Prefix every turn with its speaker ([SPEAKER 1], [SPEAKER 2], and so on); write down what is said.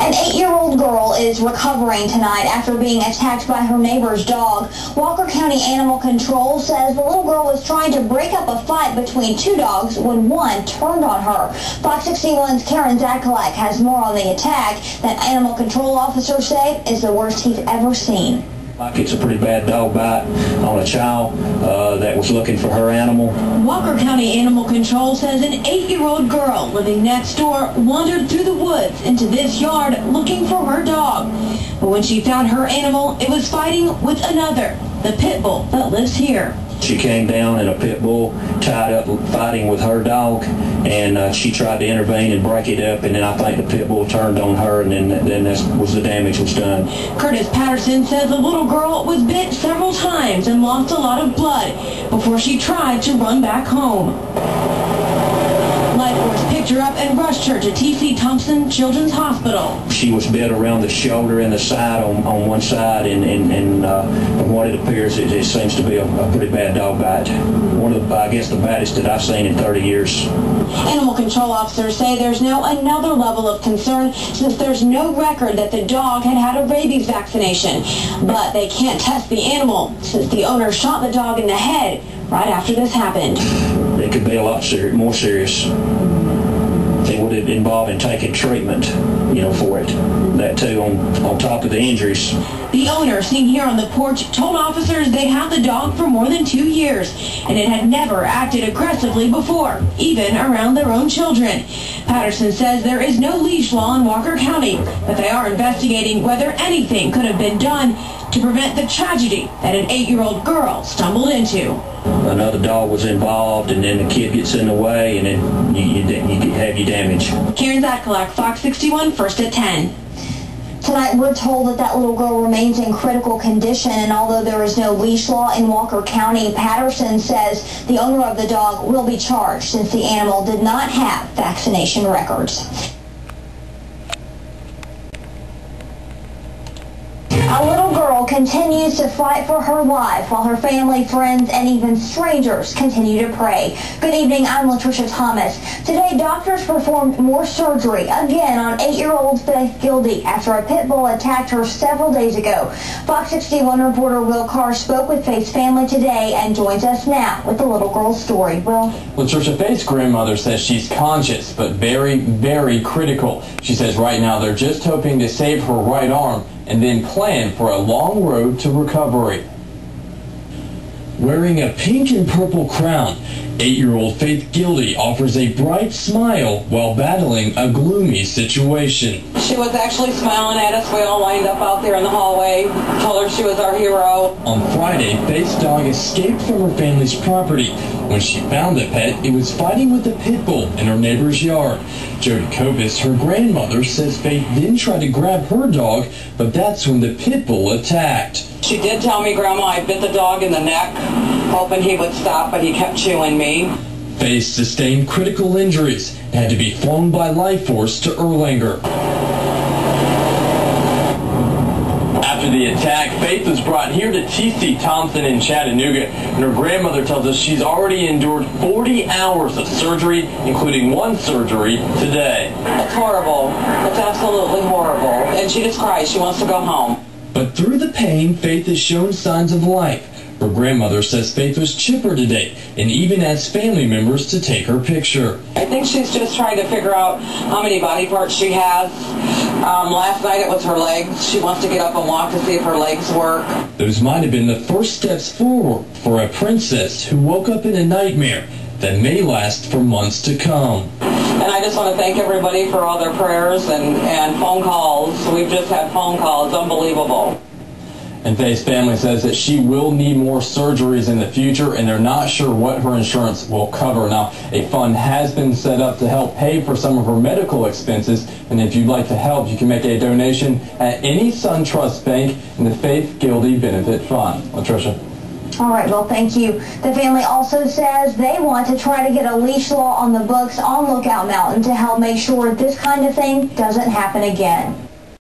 [SPEAKER 1] An 8-year-old girl is recovering tonight after being attacked by her neighbor's dog. Walker County Animal Control says the little girl was trying to break up a fight between two dogs when one turned on her. Fox 61's Karen Zakalak has more on the attack that animal control officers say is the worst he's ever seen.
[SPEAKER 2] It's a pretty bad dog bite on a child that was looking for her animal.
[SPEAKER 1] Walker County Animal Control says an 8-year-old girl living next door wandered through the woods into this yard looking for her dog. But when she found her animal, it was fighting with another, the pit bull that lives here.
[SPEAKER 2] She came down and a pit bull tied up fighting with her dog, and she tried to intervene and break it up, and then I think the pit bull turned on her, and then that was the damage was done.
[SPEAKER 1] Curtis Patterson says the little girl was bit several times and lost a lot of blood before she tried to run back home. Lifeforce picked her up and rushed her to Thompson Children's Hospital.
[SPEAKER 2] She was bit around the shoulder and the side on one side, and from what it appears, it seems to be a pretty bad dog bite. One of the, I guess, the baddest that I've seen in 30 years.
[SPEAKER 1] Animal control officers say there's now another level of concern since there's no record that the dog had a rabies vaccination. But they can't test the animal since the owner shot the dog in the head right after this happened.
[SPEAKER 2] It could be a lot more serious. It would involve in taking treatment, for it. That too, on top of the injuries.
[SPEAKER 1] The owner, seen here on the porch, told officers they'd had the dog for more than 2 years, and it had never acted aggressively before, even around their own children. Patterson says there is no leash law in Walker County, but they are investigating whether anything could have been done to prevent the tragedy that an 8-year-old girl stumbled into.
[SPEAKER 2] Another dog was involved, and then the kid gets in the way, and then you have your damage.
[SPEAKER 1] Karen Zakalak, Fox 61, first at 10. Tonight, we're told that little girl remains in critical condition, and although there is no leash law in Walker County, Patterson says the owner of the dog will be charged since the animal did not have vaccination records. A little girl continues to fight for her life while her family, friends, and even strangers continue to pray. Good evening, I'm Latricia Thomas. Today, doctors performed more surgery again on 8-year-old Faith Guelde after a pit bull attacked her several days ago. Fox 61 reporter Will Carr spoke with Faith's family today and joins us now with the little girl's story. Will?
[SPEAKER 3] Latricia, Faith's grandmother says she's conscious but very, very critical. She says right now they're just hoping to save her right arm and then plan for a long road to recovery. Wearing a pink and purple crown, 8-year-old Faith Guelde offers a bright smile while battling a gloomy situation.
[SPEAKER 4] She was actually smiling at us. We all lined up out there in the hallway, told her she was our hero.
[SPEAKER 3] On Friday, Faith's dog escaped from her family's property. When she found the pet, it was fighting with a pit bull in her neighbor's yard. Jody Copus, her grandmother, says Faith didn't try to grab her dog, but that's when the pit bull attacked.
[SPEAKER 4] She did tell me, Grandma, I bit the dog in the neck, hoping he would stop, but he kept chewing me.
[SPEAKER 3] Faith sustained critical injuries and had to be flown by Lifeforce to Erlanger. After the attack, Faith was brought here to Thompson in Chattanooga, and her grandmother tells us she's already endured 40 hours of surgery, including one surgery today.
[SPEAKER 4] It's horrible. It's absolutely horrible. And she just cries. She wants to go home.
[SPEAKER 3] But through the pain, Faith has shown signs of life. Her grandmother says Faith was chipper today and even asked family members to take her picture.
[SPEAKER 4] I think she's just trying to figure out how many body parts she has. Last night it was her legs. She wants to get up and walk to see if her legs work.
[SPEAKER 3] Those might have been the first steps forward for a princess who woke up in a nightmare that may last for months to come.
[SPEAKER 4] And I just want to thank everybody for all their prayers and phone calls. We've just had phone calls. Unbelievable.
[SPEAKER 3] And Faith's family says that she will need more surgeries in the future, and they're not sure what her insurance will cover. Now, a fund has been set up to help pay for some of her medical expenses, and if you'd like to help, you can make a donation at any SunTrust bank in the Faith Guelde Benefit Fund. Latricia.
[SPEAKER 1] All right, well, thank you. The family also says they want to try to get a leash law on the books on Lookout Mountain to help make sure this kind of thing doesn't happen again.